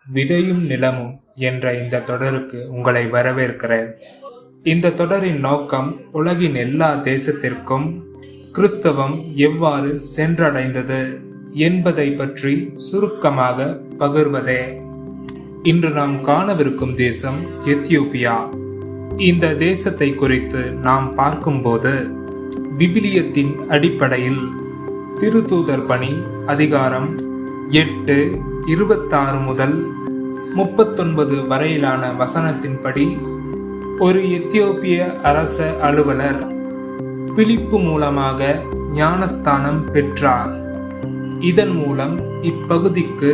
விதையும் நிலமும் என்ற இந்த தொடருக்கு உங்களை வரவேற்கிறேன். இந்த தொடரின் நோக்கம் உலகின் எல்லா தேசத்திற்கும் கிறிஸ்தவம் எவ்வாறு சென்றடைந்தது என்பதை பற்றி சுருக்கமாக பகிர்வதே. இன்று நாம் காணவிருக்கும் தேசம் எத்தியோப்பியா. இந்த தேசத்தை குறித்து நாம் பார்க்கும்போது விவிலியத்தின் அடிப்படையில் திருத்தூதர் பணி அதிகாரம் 8:26 முதல் 39 வரையிலான வசனத்தின்படி ஒரு எத்தியோப்பிய அரச அலுவலர் பிலிப்பு மூலமாக ஞானஸ்தானம் பெற்றார். இதன் மூலம் இப்பகுதிக்கு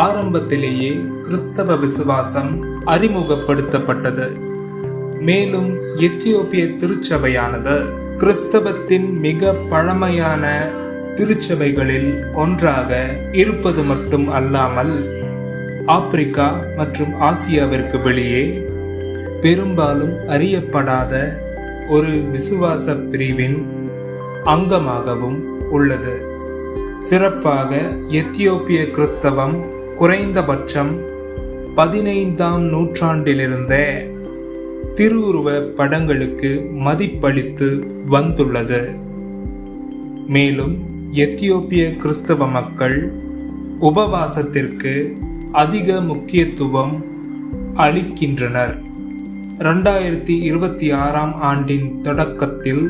ஆரம்பத்திலேயே கிறிஸ்தவ விசுவாசம் அறிமுகப்படுத்தப்பட்டது. மேலும் எத்தியோப்பிய திருச்சபையானது கிறிஸ்தவத்தின் மிக பழமையான திருச்சபைகளில் ஒன்றாக இருப்பது மட்டும் அல்லாமல் ஆப்பிரிக்கா மற்றும் ஆசியாவிற்கு வெளியே பெரும்பாலும் அறியப்படாத ஒரு விசுவாச பிரிவின் அங்கமாகவும் உள்ளது. சிறப்பாக எத்தியோப்பிய கிறிஸ்தவம் குறைந்தபட்சம் 15ஆம் நூற்றாண்டிலிருந்தே திருவுருவ படங்களுக்கு மதிப்பளித்து வந்துள்ளது. மேலும் எத்தியோப்பிய கிறிஸ்தவ மக்கள் உபவாசத்திற்கு அதிக முக்கியத்துவம் அளிக்கின்றனர். 2026ஆம் ஆண்டின் தொடக்கத்தில்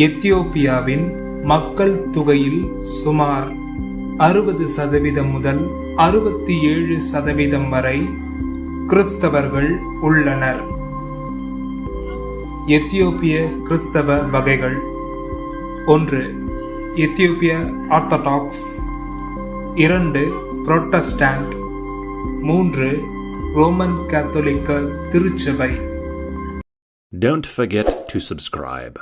எத்தியோப்பியாவின் மக்கள் தொகையில் சுமார் 60% முதல் 67% வரை கிறிஸ்தவர்கள் உள்ளனர். எத்தியோப்பிய கிறிஸ்தவ வகைகள்: 1. எத்தியோப்பிய ஆர்த்தடாக்ஸ், 2. புரோட்டஸ்டன்ட், 3. ரோமன் கத்தோலிக்க திருச்சபை. Don't forget to subscribe.